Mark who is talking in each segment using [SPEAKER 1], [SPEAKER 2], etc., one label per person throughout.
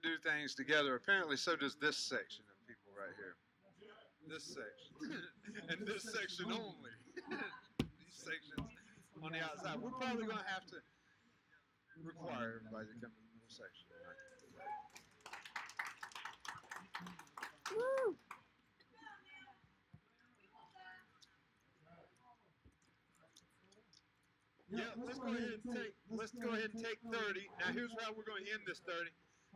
[SPEAKER 1] Do things together. Apparently, so does this section of people right here. This section. And this section only. These sections on the outside. We're probably going to have to require everybody to come to the middle section. Yeah, let's go ahead and take 30. Now here's how we're going to end this 30.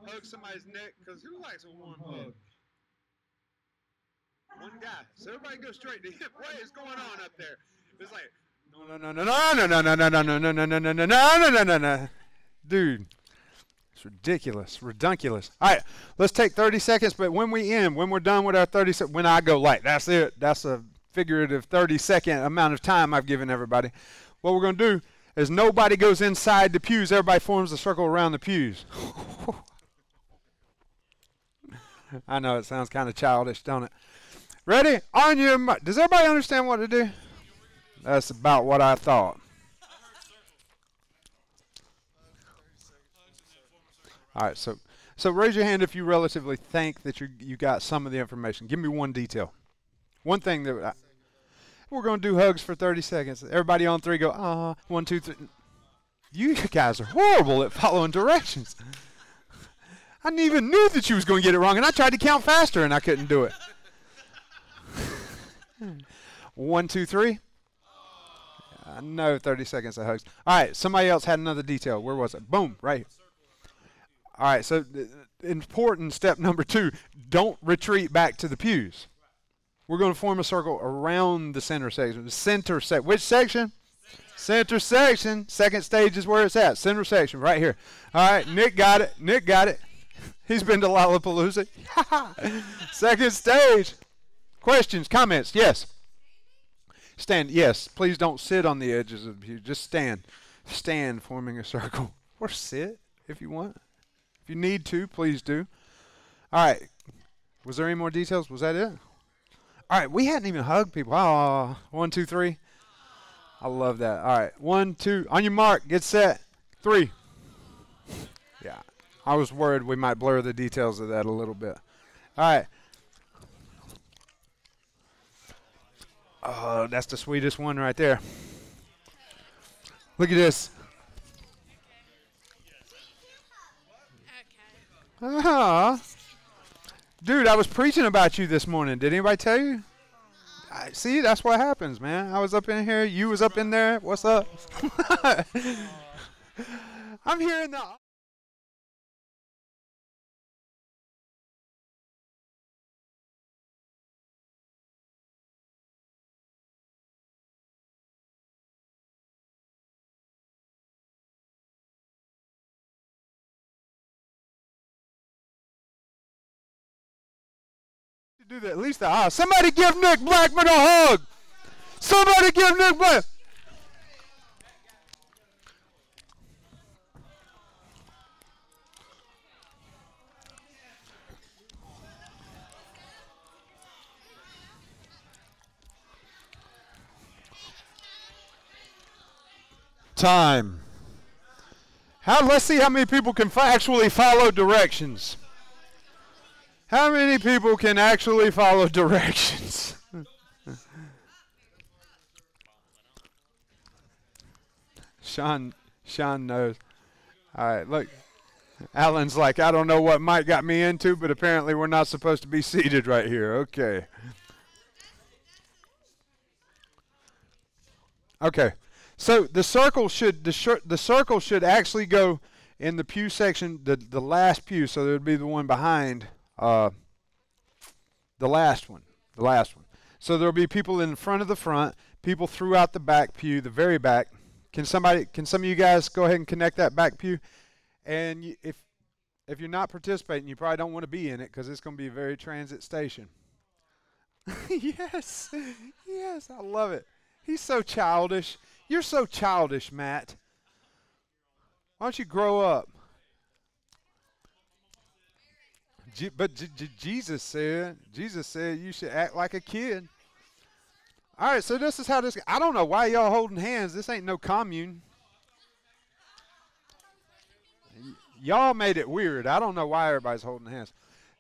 [SPEAKER 1] Hug somebody's neck, because who likes a warm hug? One guy. So everybody go straight to him. What is going on up there? It's like, no, no, no, no, no, no, no, no, no, no, no, no, no, no, no, no, no, no. Dude, it's ridiculous, redunculous. All right, let's take 30 seconds, but when we end, when we're done with our 30 seconds, when I go like, that's it. That's a figurative 30-second amount of time I've given everybody. What we're going to do is nobody goes inside the pews. Everybody forms a circle around the pews. I know it sounds kind of childish, don't it? Ready? On your mark. Does everybody understand what to do? That's about what I thought. All right, so raise your hand if you relatively think that you got some of the information. Give me one detail. One thing that we're going to do hugs for 30 seconds. Everybody on three go, 1, 2, 3. You guys are horrible at following directions. I didn't even knew that you was going to get it wrong, and I tried to count faster, and I couldn't do it. 1, 2, 3. I know 30 seconds of hugs. All right, somebody else had another detail. Where was it? Boom, right here. All right, so important step number 2, don't retreat back to the pews. We're going to form a circle around the center section. Which section? Center section. Second stage is where it's at. Center section, right here. All right, Nick got it. Nick got it. He's been to Lollapalooza. Second stage. Questions, comments? Yes. Stand. Yes. Please don't sit on the edges of the pew. Just stand. Stand, forming a circle. Or sit if you want. If you need to, please do. All right. Was there any more details? Was that it? All right. We hadn't even hugged people. Oh, 1, 2, 3. I love that. All right. 1, 2. On your mark. Get set. 3. Yeah. I was worried we might blur the details of that a little bit. All right. Oh, that's the sweetest one right there. Look at this. Ah, dude, I was preaching about you this morning. Did anybody tell you? See, that's what happens, man. I was up in here. You was up in there. What's up? I'm here in the... Do that. At least the somebody give Nick Blackman a hug. Somebody give Nick Blackman. Time. Let's see how many people can actually follow directions. How many people can actually follow directions? Sean knows. All right, look. Alan's like, I don't know what Mike got me into, but apparently we're not supposed to be seated right here. Okay. Okay. So the circle should actually go in the pew section, the last pew, so there would be the one behind the last one. So there'll be people in front of the front, people throughout the back pew, the very back. Can some of you guys go ahead and connect that back pew? And if you're not participating, you probably don't want to be in it because it's going to be a very transit station. Yes, I love it. He's so childish. You're so childish, Matt. Why don't you grow up? Jesus said you should act like a kid. All right, so this is how this. I don't know why y'all holding hands. This ain't no commune. Y'all made it weird. I don't know why everybody's holding hands.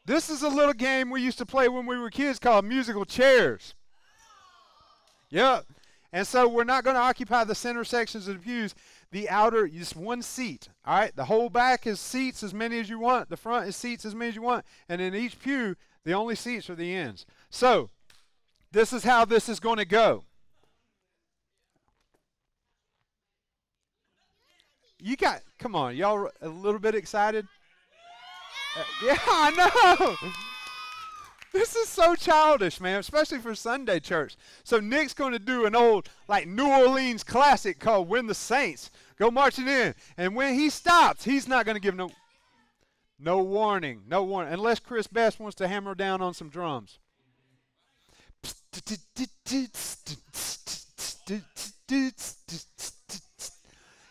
[SPEAKER 1] This is a little game we used to play when we were kids called musical chairs. Yep. And so we're not going to occupy the center sections of the pews. The outer, just one seat. All right. The whole back is seats as many as you want. The front is seats as many as you want. And in each pew, the only seats are the ends. So this is how this is going to go. Come on, y'all a little bit excited? Yeah, I know. This is so childish, man, especially for Sunday church. So Nick's going to do an old, like, New Orleans classic called When the Saints Go Marching In. And when he stops, he's not going to give no warning, unless Chris Best wants to hammer down on some drums.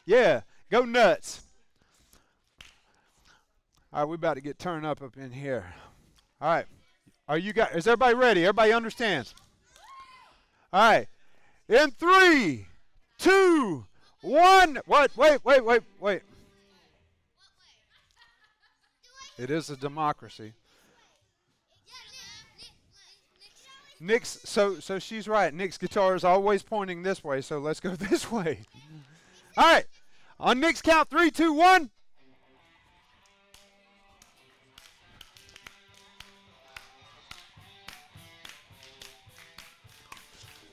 [SPEAKER 1] Yeah, go nuts. All right, we're about to get turned up in here. All right. Is everybody ready? Everybody understands? All right. In 3, 2, 1. What? Wait. It is a democracy. Nick's, so she's right. Nick's guitar is always pointing this way, so let's go this way. All right. On Nick's count, 3, 2, 1.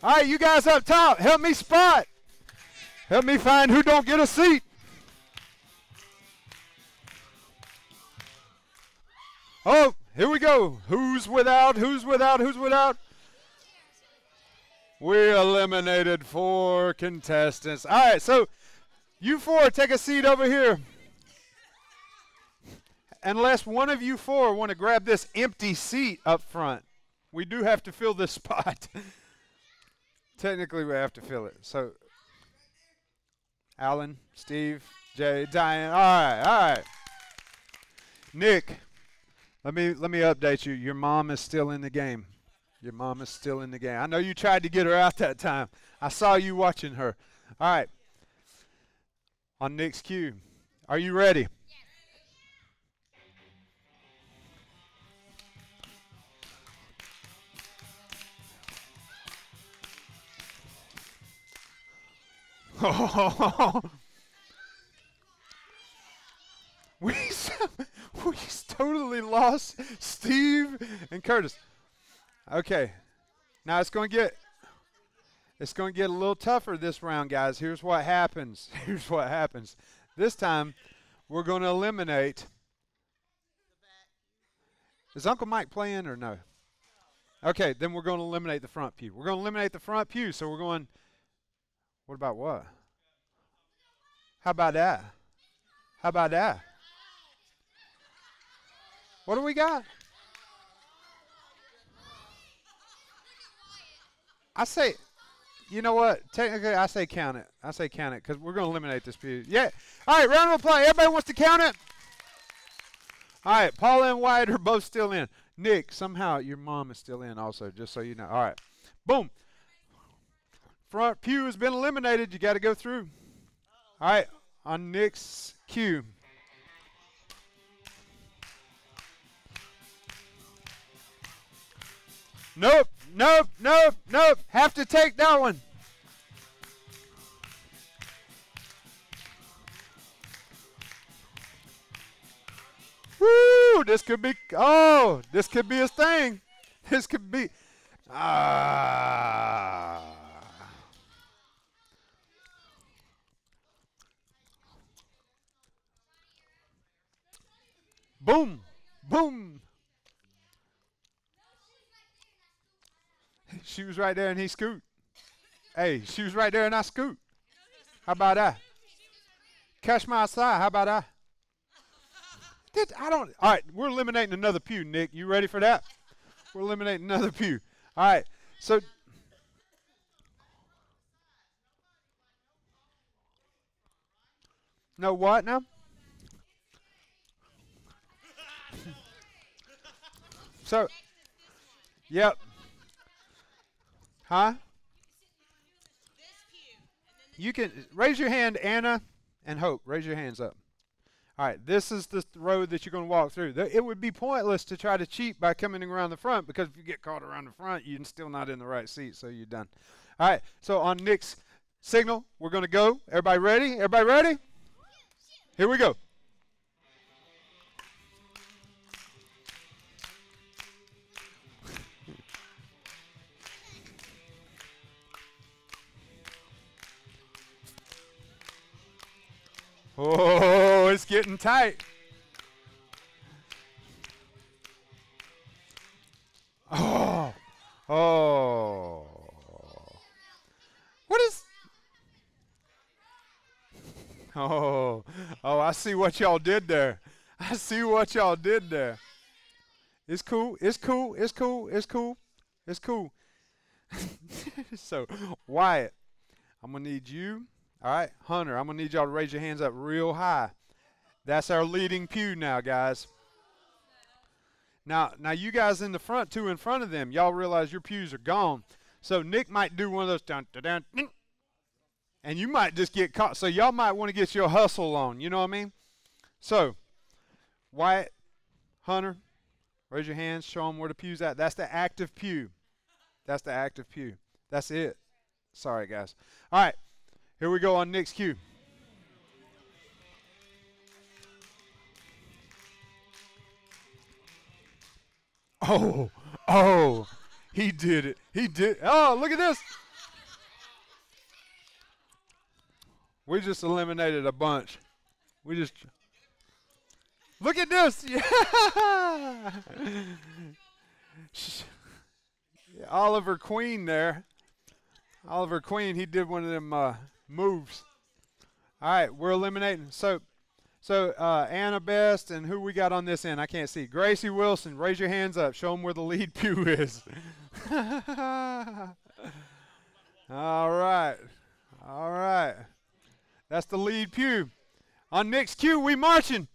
[SPEAKER 1] All right, you guys up top, help me spot. Help me find who don't get a seat. Oh, here we go. Who's without? We eliminated 4 contestants. All right, so you 4 take a seat over here. Unless one of you 4 want to grab this empty seat up front. We do have to fill this spot. Technically, we have to fill it. So, Alan, Steve, Jay, Diane. All right. Nick, let me update you. Your mom is still in the game. I know you tried to get her out that time. I saw you watching her. All right. On Nick's cue. Are you ready? We totally lost Steve and Curtis. Okay, now it's going to get a little tougher this round, guys. Here's what happens. This time, we're going to eliminate. Is Uncle Mike playing or no? Okay, then we're going to eliminate the front pew. So we're going. What about what? How about that? What do we got? I say, you know what? Technically, I say count it because we're going to eliminate this pew. Yeah. All right, round of applause. Everybody wants to count it? All right, Paula and Wyatt are both still in. Nick, somehow your mom is still in also, just so you know. All right. Boom. Front pew has been eliminated. You got to go through. All right, on Nick's cue. Nope. Have to take that one. Woo! This could be his thing. This could be. Boom. She was right there and he scoot. Hey, she was right there and I scoot. How about that? Catch my side. How about that? All right, we're eliminating another pew, Nick. You ready for that? We're eliminating another pew. All right, so. No what now? So, yep. Huh? You can raise your hand, Anna and Hope. Raise your hands up. All right, this is the road that you're going to walk through. It would be pointless to try to cheat by coming around the front, because if you get caught around the front, you're still not in the right seat, so you're done. All right, so on Nick's signal, we're going to go. Everybody ready? Everybody ready? Here we go. Oh, it's getting tight. Oh, oh. What is? Oh, I see what y'all did there. I see what y'all did there. It's cool. It's cool. It's cool. It's cool. It's cool. So, Wyatt, I'm going to need you. All right, Hunter, I'm going to need y'all to raise your hands up real high. That's our leading pew now, guys. Now you guys in the front, two in front of them, y'all realize your pews are gone. So Nick might do one of those dun, dun, dun, dun, and you might just get caught. So y'all might want to get your hustle on, you know what I mean? So, Wyatt, Hunter, raise your hands, show them where the pew's at. That's the active pew. That's the active pew. That's it. Sorry, guys. All right. Here we go on Nick's cue. Oh, he did it. He did. Oh, look at this. We just eliminated a bunch. We just. Look at this. Yeah. Oliver Queen there. Oliver Queen, he did one of them moves. All right, we're eliminating. So Anna Best, and who we got on this end? I can't see. Gracie Wilson, raise your hands up. Show them where the lead pew is. All right. All right. That's the lead pew. On Nick's cue, we marching.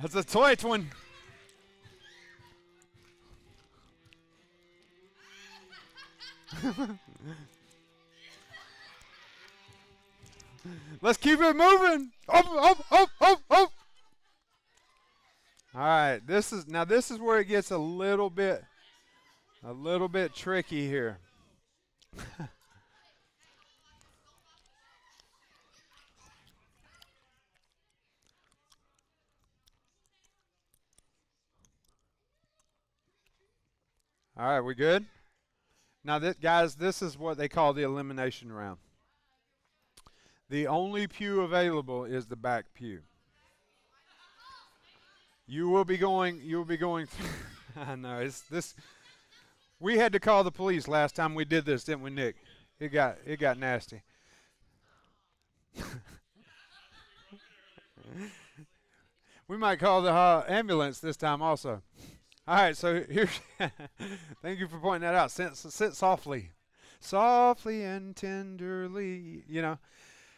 [SPEAKER 1] That's a tight one. Let's keep it moving. Up, up, up, up, up. All right, this is where it gets a little bit tricky here. All right, we good? Now, guys, this is what they call the elimination round. The only pew available is the back pew. You will be going I know, it's this. We had to call the police last time we did this, didn't we, Nick? It got nasty. We might call the ambulance this time also. All right, so here's. Thank you for pointing that out. Sit softly, softly and tenderly. You know.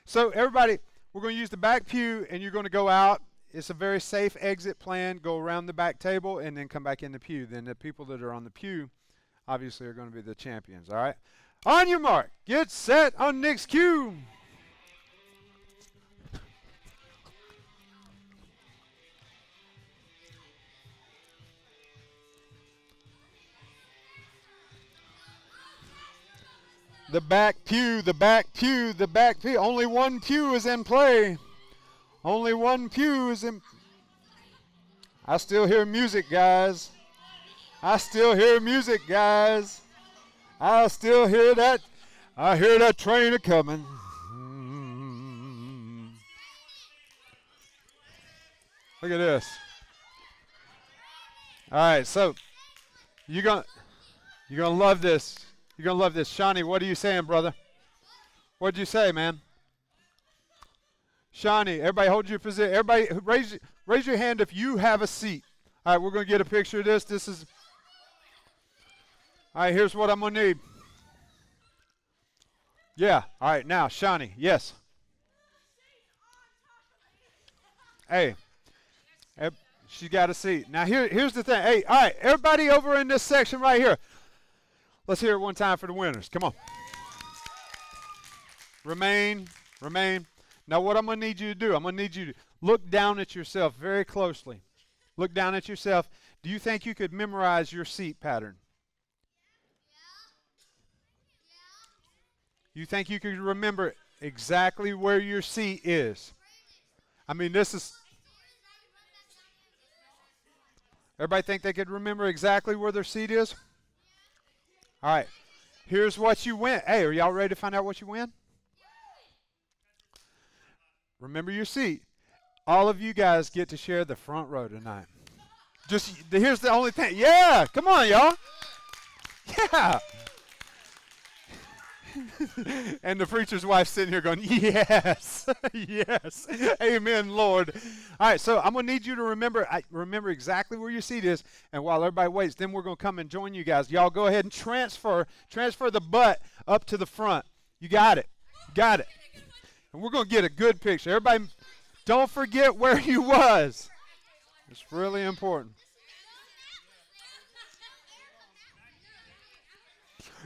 [SPEAKER 1] So everybody, we're going to use the back pew, and you're going to go out. It's a very safe exit plan. Go around the back table, and then come back in the pew. Then the people that are on the pew, obviously, are going to be the champions. All right. On your mark, get set. On Nick's cue. The back pew, the back pew, the back pew. Only one pew is in play. Only one pew is in. I still hear music, guys. I still hear music, guys. I still hear that. I hear that train a-coming. Look at this. All right, so you're gonna love this. You're going to love this. Shawnee, what are you saying, brother? What'd you say, man? Shawnee, everybody hold your position. Everybody raise your hand if you have a seat. All right, we're going to get a picture of this. This is. All right, here's what I'm going to need. Yeah. All right. Now, Shawnee. Yes. Hey, ev- she got a seat. Now, here's the thing. Hey, all right. Everybody over in this section right here. Let's hear it one time for the winners. Come on. Remain. Remain. Now, what I'm going to need you to do, I'm going to need you to look down at yourself very closely. Look down at yourself. Do you think you could memorize your seat pattern? You think you could remember exactly where your seat is? I mean, this is. Everybody think they could remember exactly where their seat is? All right. Here's what you win. Hey, are y'all ready to find out what you win? Remember your seat. All of you guys get to share the front row tonight. Just here's the only thing. Yeah, come on, y'all. Yeah. And the preacher's wife sitting here going, yes, yes, amen, Lord. All right, so I'm going to need you to remember exactly where your seat is, and while everybody waits, then we're going to come and join you guys. Y'all go ahead and transfer the butt up to the front. You got it. Got it. And we're going to get a good picture. Everybody, don't forget where you was. It's really important.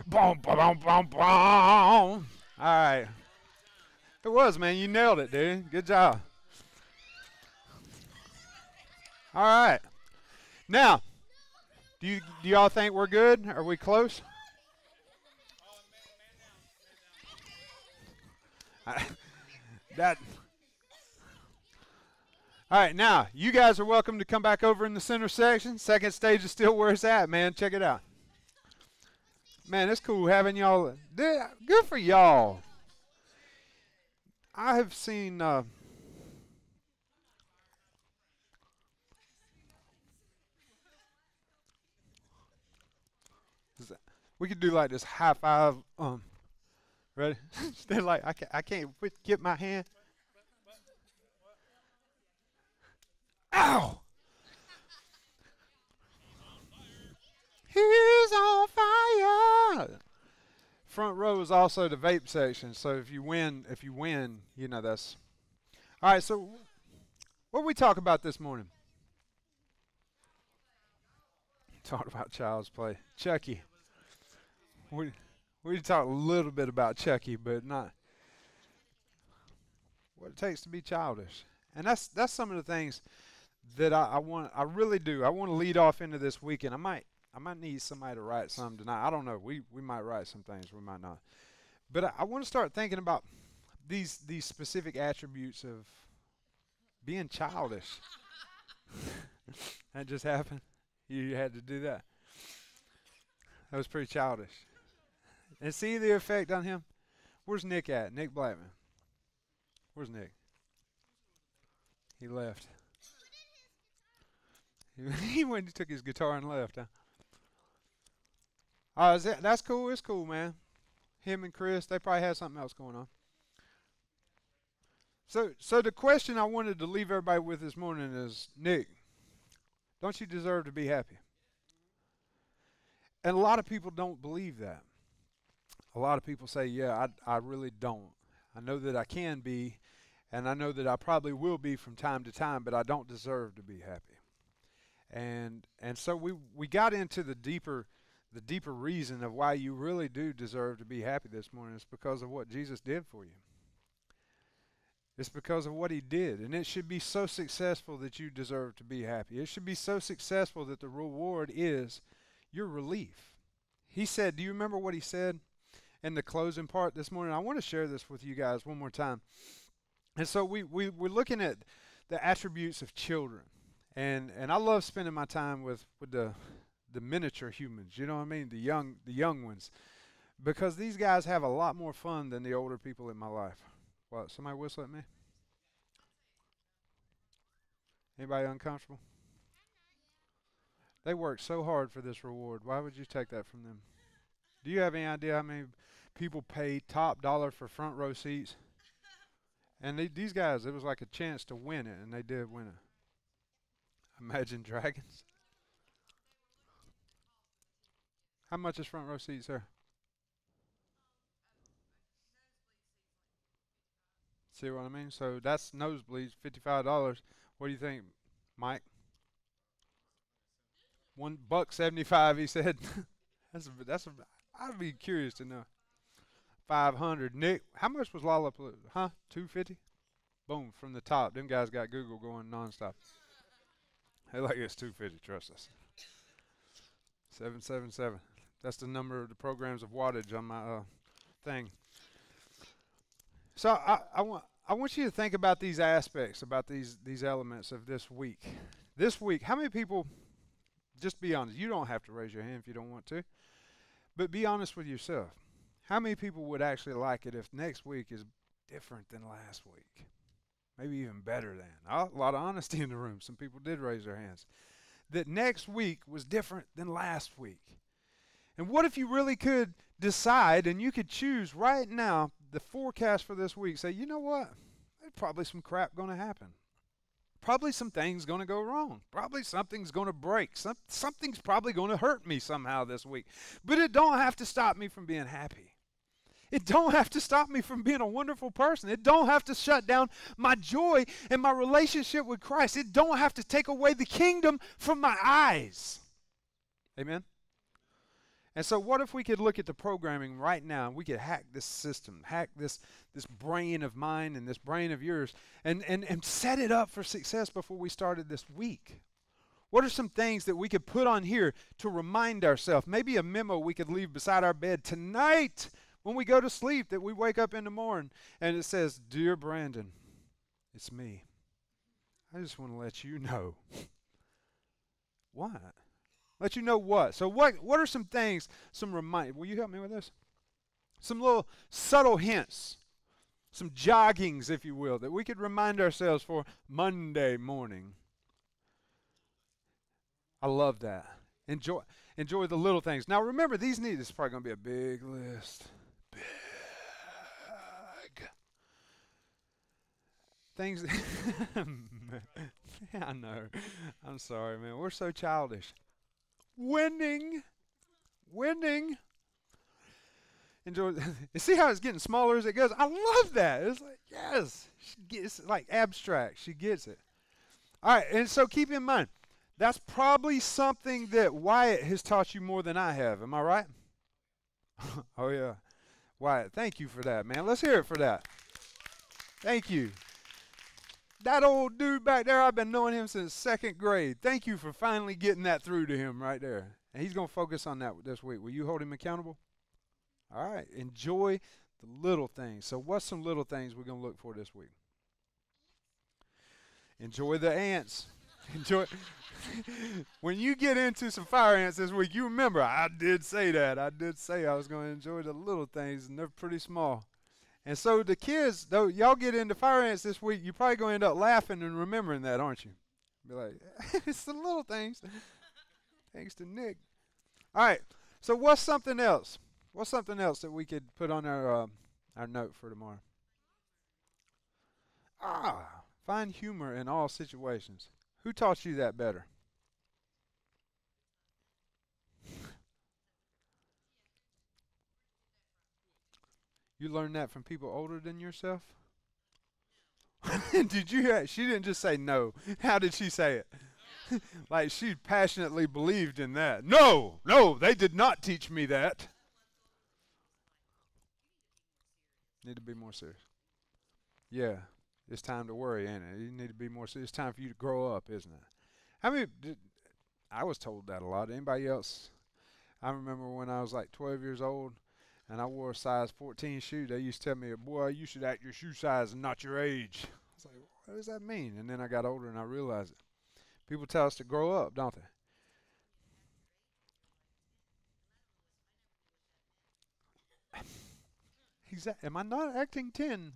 [SPEAKER 1] Boom, boom, boom, boom. All right. It was, man. You nailed it, dude. Good job. All right. Now, do y'all think we're good? Are we close? That. All right. Now, you guys are welcome to come back over in the center section. Second stage is still where it's at, man. Check it out. Man, it's cool having y'all. Good for y'all. I have seen. We could do like this high five. Ready? They're like, I can't get my hand. Ow! He's on fire. Front row is also the vape section. So if you win, you know that's. All right. So what we talk about this morning? Talked about child's play. Chucky. We talked a little bit about Chucky, but not what it takes to be childish. And that's some of the things that I want. I really do. I want to lead off into this weekend. I might need somebody to write some tonight. I don't know. We might write some things. We might not. But I want to start thinking about these specific attributes of being childish. That just happened. You had to do that. That was pretty childish. And see the effect on him? Where's Nick at? Nick Blackman. Where's Nick? He left. He went and took his guitar and left, huh? That's cool. It's cool, man. Him and Chris, they probably had something else going on. So the question I wanted to leave everybody with this morning is, Nick, don't you deserve to be happy? And a lot of people don't believe that. A lot of people say, yeah, I really don't. I know that I can be, and I know that I probably will be from time to time, but I don't deserve to be happy. And so we got into the deeper reason of why you really do deserve to be happy this morning. It's because of what Jesus did for you. It's because of what he did. And it should be so successful that you deserve to be happy. It should be so successful that the reward is your relief. He said, do you remember what he said in the closing part this morning? I want to share this with you guys one more time. And so we're looking at the attributes of children. And I love spending my time with the miniature humans, you know what I mean? The young ones. Because these guys have a lot more fun than the older people in my life. What, somebody whistle at me? Anybody uncomfortable? They work so hard for this reward. Why would you take that from them? Do you have any idea how many people pay top dollar for front row seats? And these guys, it was like a chance to win it, and they did win it. Imagine Dragons. How much is front row seats, sir? See what I mean? So that's nosebleeds, $55. What do you think, Mike? $1.75. He said. that's a. I'd be curious to know. 500. Nick, how much was Lollapalooza? Huh? 250. Boom, from the top. Them guys got Google going nonstop. They like it's 250. Trust us. 777. That's the number of the programs of wattage on my thing. So I want you to think about these aspects, about these elements of this week. This week, how many people? Just be honest. You don't have to raise your hand if you don't want to, but be honest with yourself. How many people would actually like it if next week is different than last week? Maybe even better than. A lot of honesty in the room. Some people did raise their hands. That next week was different than last week. And what if you really could decide and you could choose right now the forecast for this week? Say, you know what? There's probably some crap going to happen. Probably some things going to go wrong. Probably something's going to break. Something's probably going to hurt me somehow this week. But it don't have to stop me from being happy. It don't have to stop me from being a wonderful person. It don't have to shut down my joy and my relationship with Christ. It don't have to take away the kingdom from my eyes. Amen? And so what if we could look at the programming right now and we could hack this system, hack this brain of mine and this brain of yours and set it up for success before we started this week? What are some things that we could put on here to remind ourselves? Maybe a memo we could leave beside our bed tonight when we go to sleep, that we wake up in the morning and it says, "Dear Brandon, it's me. I just want to let you know." What? Let you know what? So what are some things, some remind? Will you help me with this? Some little subtle hints, some joggings, if you will, that we could remind ourselves for Monday morning. I love that. Enjoy the little things. Now remember, this is probably going to be a big list. Big things. I know. I'm sorry, man. We're so childish. Winning. Enjoy. You see how it's getting smaller as it goes? I love that. It's like, yes. It's like abstract. She gets it. All right, and so keep in mind, that's probably something that Wyatt has taught you more than I have. Am I right? Oh, yeah. Wyatt, thank you for that, man. Let's hear it for that. Thank you. That old dude back there, I've been knowing him since second grade. Thank you for finally getting that through to him right there. And he's going to focus on that this week. Will you hold him accountable? All right. Enjoy the little things. So what's some little things we're going to look for this week? Enjoy the ants. Enjoy. When you get into some fire ants this week, you remember, I did say that. I did say I was going to enjoy the little things, and they're pretty small. And so the kids, though, y'all get into fire ants this week, you're probably going to end up laughing and remembering that, aren't you? Be like, it's the little things. Thanks to Nick. All right. So what's something else? What's something else that we could put on our note for tomorrow? Find humor in all situations. Who taught you that better? You learned that from people older than yourself? Did you hear? She didn't just say no. How did she say it? Like she passionately believed in that. No, they did not teach me that. Need to be more serious. Yeah, it's time to worry, ain't it? You need to be more serious. It's time for you to grow up, isn't it? How many? I was told that a lot. Anybody else? I remember when I was like 12 years old and I wore a size 14 shoe. They used to tell me, "Boy, you should act your shoe size and not your age." I was like, what does that mean? And then I got older and I realized it. People tell us to grow up, don't they? Exactly. Am I not acting 10?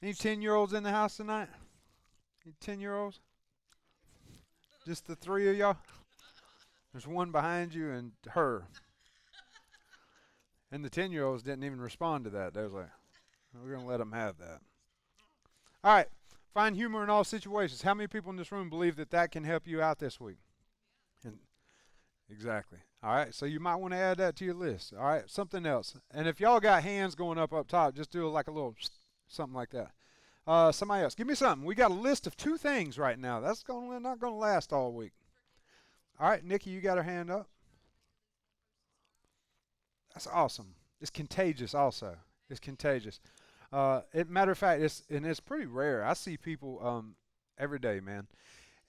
[SPEAKER 1] Any 10-year-olds in the house tonight? Any 10-year-olds? Just the three of y'all? There's one behind you and her. And the 10-year-olds didn't even respond to that. They was like, we're going to let them have that. All right. Find humor in all situations. How many people in this room believe that can help you out this week? And exactly. All right. So you might want to add that to your list. All right. Something else. And if y'all got hands going up top, just do like a little something like that. Somebody else, give me something. We got a list of 2 things right now. That's not going to last all week. All right, Nikki, you got her hand up. That's awesome. It's contagious also. It's contagious. Matter of fact, it's pretty rare. I see people every day, man.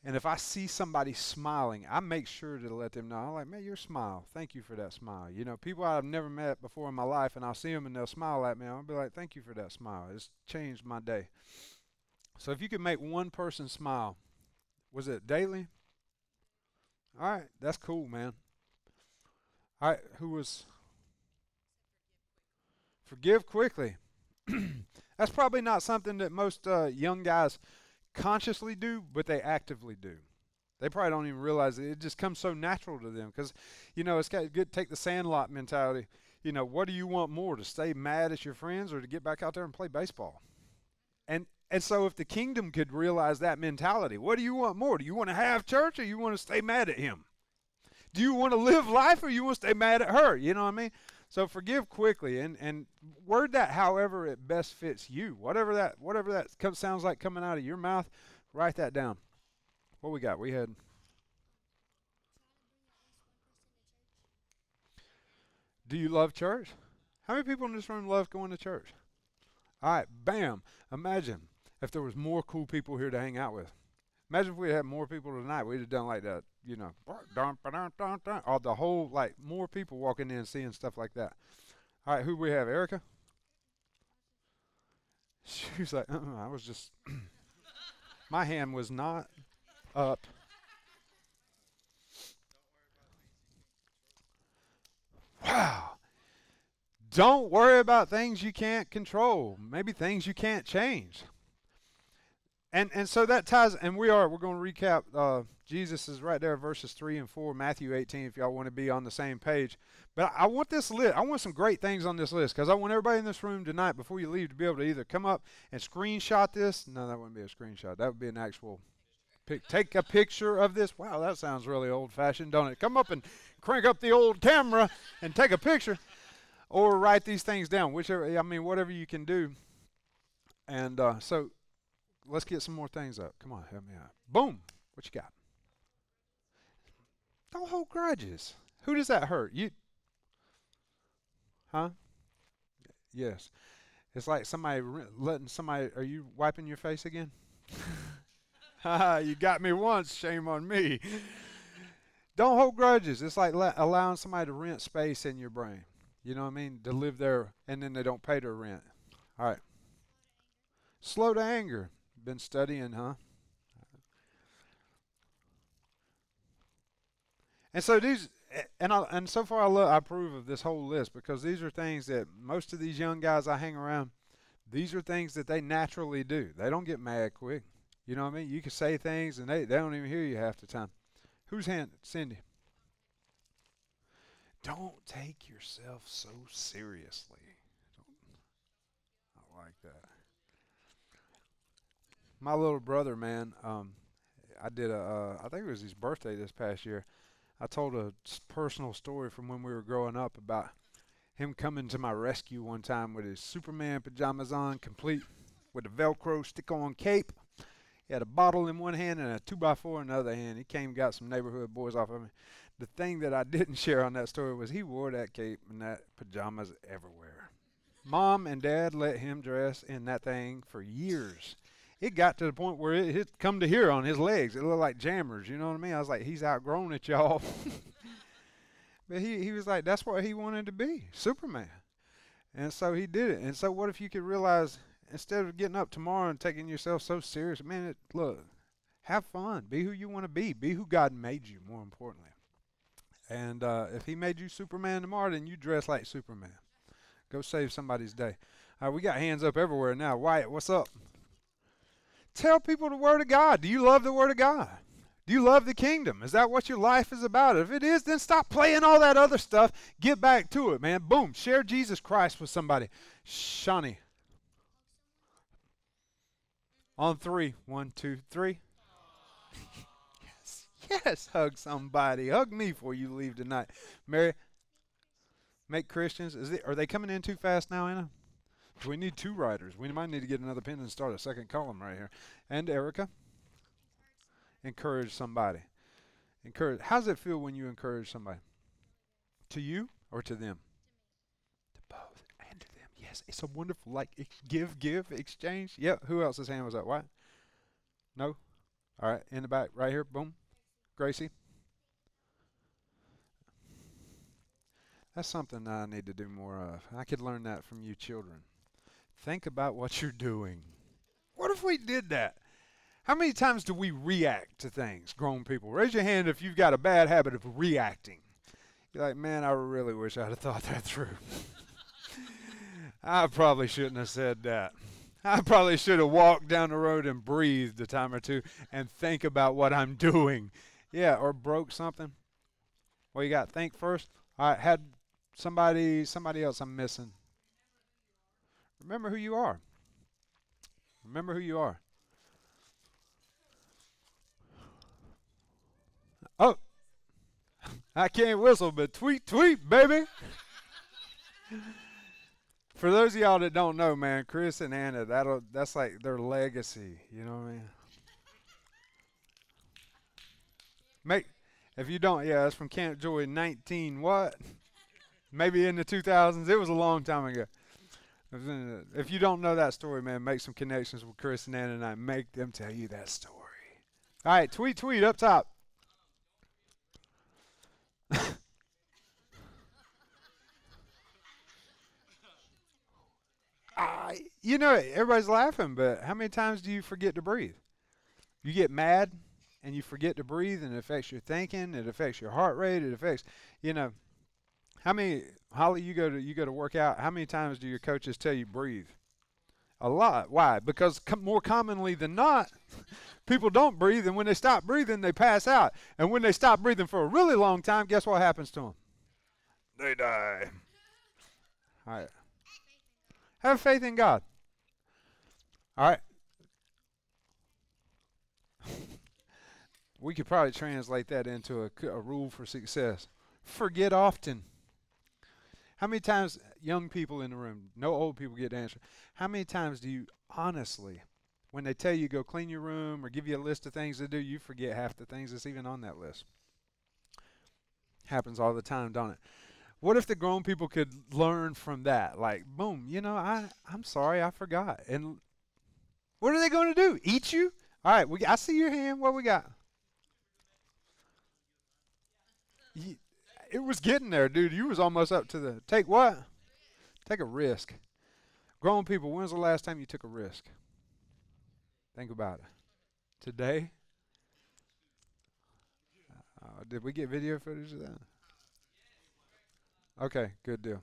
[SPEAKER 1] And if I see somebody smiling, I make sure to let them know. I'm like, man, your smile. Thank you for that smile. You know, people I've never met before in my life, and I'll see them and they'll smile at me. I'll be like, thank you for that smile. It's changed my day. So if you could make one person smile, was it daily? All right, that's cool, man. All right, who was forgive quickly? That's probably not something that most young guys consciously do, but they actively do. They probably don't even realize it. It just comes so natural to them because, you know, it's got good. Take the Sandlot mentality. You know, what do you want more, to stay mad at your friends or to get back out there and play baseball? And so if the kingdom could realize that mentality, what do you want more? Do you want to have church or you want to stay mad at him? Do you want to live life or you want to stay mad at her? You know what I mean? So forgive quickly and word that however it best fits you. Whatever that sounds like coming out of your mouth, write that down. What we got? We had. Do you love church? How many people in this room love going to church? All right, bam. Imagine if there was more cool people here to hang out with. Imagine if we had more people tonight. We'd have done like that, you know, or the whole, like, more people walking in seeing stuff like that. All right, who we have? Erica? She was like, I was just, my hand was not up. Wow. Don't worry about things you can't control. Maybe things you can't change. And so that ties, and we're going to recap. Jesus is right there, verses 3 and 4, Matthew 18, if y'all want to be on the same page. But I want this list. I want some great things on this list because I want everybody in this room tonight, before you leave, to be able to either come up and screenshot this. No, that wouldn't be a screenshot. That would be an actual take a picture of this. Wow, that sounds really old-fashioned, don't it? Come up and crank up the old camera and take a picture, or write these things down. Whichever, I mean, whatever you can do. And so. Let's get some more things up. Come on, help me out. Boom. What you got? Don't hold grudges. Who does that hurt? You? Huh? Yes. It's like somebody letting somebody. Are you wiping your face again? You got me once. Shame on me. Don't hold grudges. It's like allowing somebody to rent space in your brain. You know what I mean? To live there and then they don't pay their rent. All right. Slow to anger. Been studying, huh? And so these, and so far I approve of this whole list because these are things that most of these young guys I hang around, these are things that they naturally do. They don't get mad quick. You know what I mean? You can say things and they don't even hear you half the time. Whose hand? Cindy. Don't take yourself so seriously. I like that. My little brother, man, I did I think it was his birthday this past year. I told a personal story from when we were growing up about him coming to my rescue one time with his Superman pajamas on, complete with a Velcro stick-on cape. He had a bottle in one hand and a 2x4 in the other hand. He came and got some neighborhood boys off of me. The thing that I didn't share on that story was he wore that cape and that pajamas everywhere. Mom and Dad let him dress in that thing for years. It got to the point where it had come to here on his legs. It looked like jammers, you know what I mean? I was like, he's outgrown it, y'all. But he was like, that's what he wanted to be, Superman. And so he did it. And so what if you could realize, instead of getting up tomorrow and taking yourself so serious, man, look, have fun. Be who you want to be. Be who God made you, more importantly. And if he made you Superman tomorrow, then you dress like Superman. Go save somebody's day. All right, we got hands up everywhere now. Wyatt, what's up? Tell people the Word of God. Do you love the Word of God? Do you love the kingdom? Is that what your life is about? If it is, then stop playing all that other stuff. Get back to it, man. Boom. Share Jesus Christ with somebody. Shawnee. On 3. 1, 2, 3. Yes. Yes. Hug somebody. Hug me before you leave tonight. Mary, make Christians. Are they coming in too fast now, Anna? We need 2 writers. We might need to get another pen and start a second column right here. And Erica, encourage somebody. Encourage. How does it feel when you encourage somebody? To you or to them? To both and to them. Yes, it's a wonderful, like, give, exchange. Yep. Who else's hand was up? What? No? All right. In the back, right here. Boom. Gracie. That's something that I need to do more of. I could learn that from you children. Think about what you're doing. What if we did that? How many times do we react to things, grown people? Raise your hand if you've got a bad habit of reacting. You're like, man, I really wish I'd have thought that through. I probably shouldn't have said that. I probably should have walked down the road and breathed a time or two and think about what I'm doing. Yeah, or broke something. Well, you got to think first. I had somebody else I'm missing. Remember who you are. Remember who you are. Oh, I can't whistle, but tweet, baby. For those of y'all that don't know, man, Chris and Anna, that's like their legacy. You know what I mean? If you don't, yeah, that's from Camp Joy 19 what? Maybe in the 2000s. It was a long time ago. If you don't know that story, man, make some connections with Chris and Anna and I. Make them tell you that story. All right, tweet up top. You know, everybody's laughing, but how many times do you forget to breathe? You get mad and you forget to breathe, and it affects your thinking, it affects your heart rate, it affects, you know, how many, Holly, you go to work out, how many times do your coaches tell you breathe? A lot. Why? Because more commonly than not, people don't breathe, and when they stop breathing, they pass out. And when they stop breathing for a really long time, guess what happens to them? They die. All right. Have faith in God. All right. We could probably translate that into a rule for success. Forget often. How many times, young people in the room, no old people get to answer, how many times do you honestly, when they tell you go clean your room or give you a list of things to do, you forget half the things that's even on that list? Happens all the time, don't it? What if the grown people could learn from that? Like, boom, you know, I'm sorry, I forgot. And what are they going to do? Eat you? All right, I see your hand. What we got? It was getting there, dude. You was almost up to the, take what? Take a risk. Grown people, when's the last time you took a risk? Think about it. Today? Did we get video footage of that? Okay, good deal.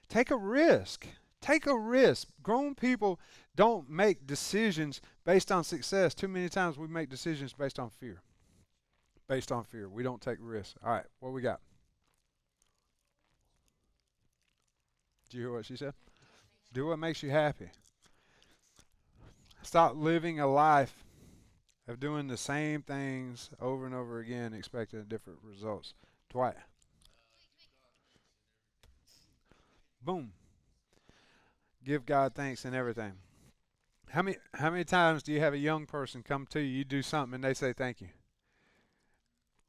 [SPEAKER 1] Take a risk. Take a risk. Grown people don't make decisions based on success. Too many times we make decisions based on fear. Based on fear. We don't take risks. All right, what we got? Did you hear what she said? Do what makes you happy. Stop living a life of doing the same things over and over again, expecting different results. Dwight. Boom. Give God thanks in everything. How many times do you have a young person come to you, you do something, and they say thank you?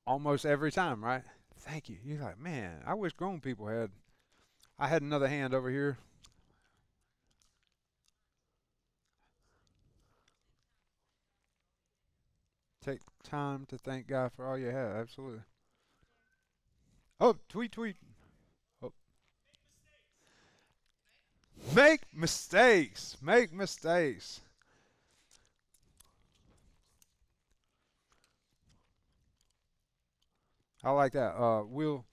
[SPEAKER 1] Almost every time, right? Thank you. You're like, man, I wish grown people had. I had another hand over here. Take time to thank God for all you have. Absolutely. Oh, tweet. Oh. Make mistakes. Make mistakes. I like that. Will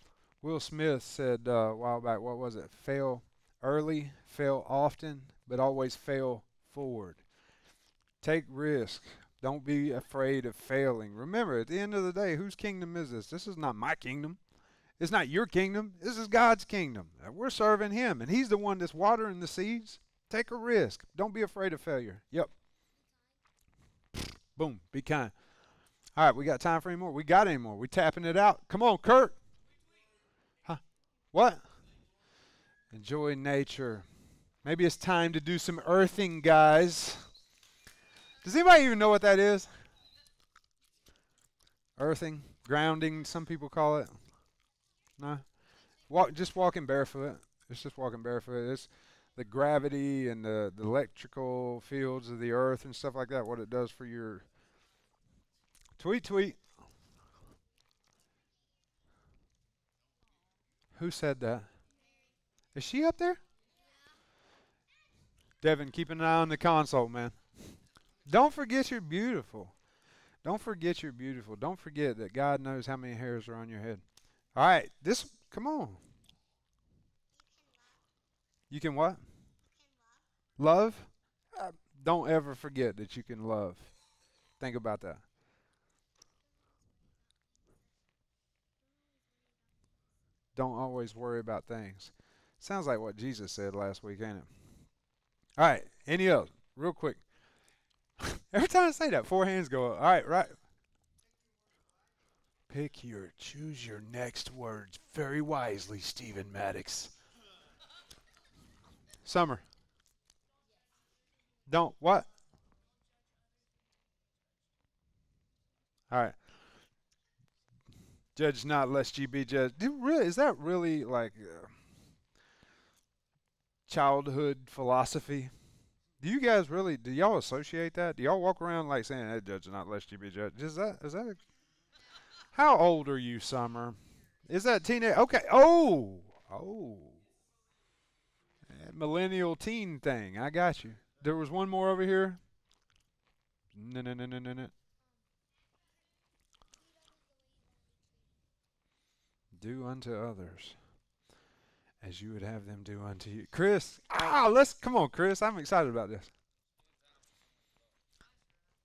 [SPEAKER 1] Smith said a while back, what was it? Fail early, fail often, but always fail forward. Take risk. Don't be afraid of failing. Remember, at the end of the day, whose kingdom is this? This is not my kingdom. It's not your kingdom. This is God's kingdom. We're serving Him, and He's the one that's watering the seeds. Take a risk. Don't be afraid of failure. Yep. Boom. Be kind. All right, we got time for any more? We got any more? We tapping it out? Come on, Kurt. Huh? What? Enjoy nature. Maybe it's time to do some earthing, guys. Does anybody even know what that is? Earthing, grounding, some people call it. No? Just walking barefoot. It's just walking barefoot. It's the gravity and the electrical fields of the earth and stuff like that, what it does for your tweet tweet. Who said that? Is she up there? Devin, keep an eye on the console, man. Don't forget you're beautiful. Don't forget you're beautiful. Don't forget that God knows how many hairs are on your head. All right, come on. You can what? Love? Don't ever forget that you can love. Think about that. Don't always worry about things. Sounds like what Jesus said last week, ain't it? All right, any else? Real quick. Every time I say that, 4 hands go up. All right, right. Choose your next words very wisely, Stephen Maddox. Summer. Don't, what? All right. Judge not, lest ye be judged. Is that really like childhood philosophy? Do y'all associate that? Do y'all walk around like saying, hey, judge not, lest ye be judged? How old are you, Summer? Is that teenage? Okay. Oh. Millennial teen thing. I got you. There was one more over here. No. Do unto others as you would have them do unto you. Chris, come on, Chris. I'm excited about this.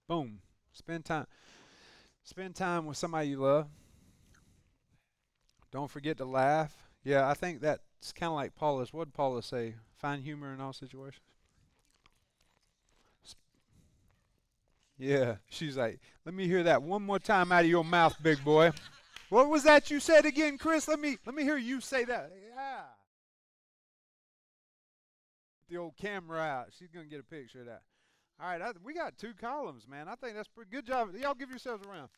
[SPEAKER 1] Boom. Spend time with somebody you love. Don't forget to laugh. Yeah, I think that's kind of like Paulus. What did Paulus say? Find humor in all situations. Yeah, she's like, let me hear that one more time out of your mouth, big boy. What was that you said again, Chris? Let me hear you say that. Yeah. The old camera out. She's gonna get a picture of that. All right, we got 2 columns, man. I think that's pretty good job. Y'all give yourselves a round.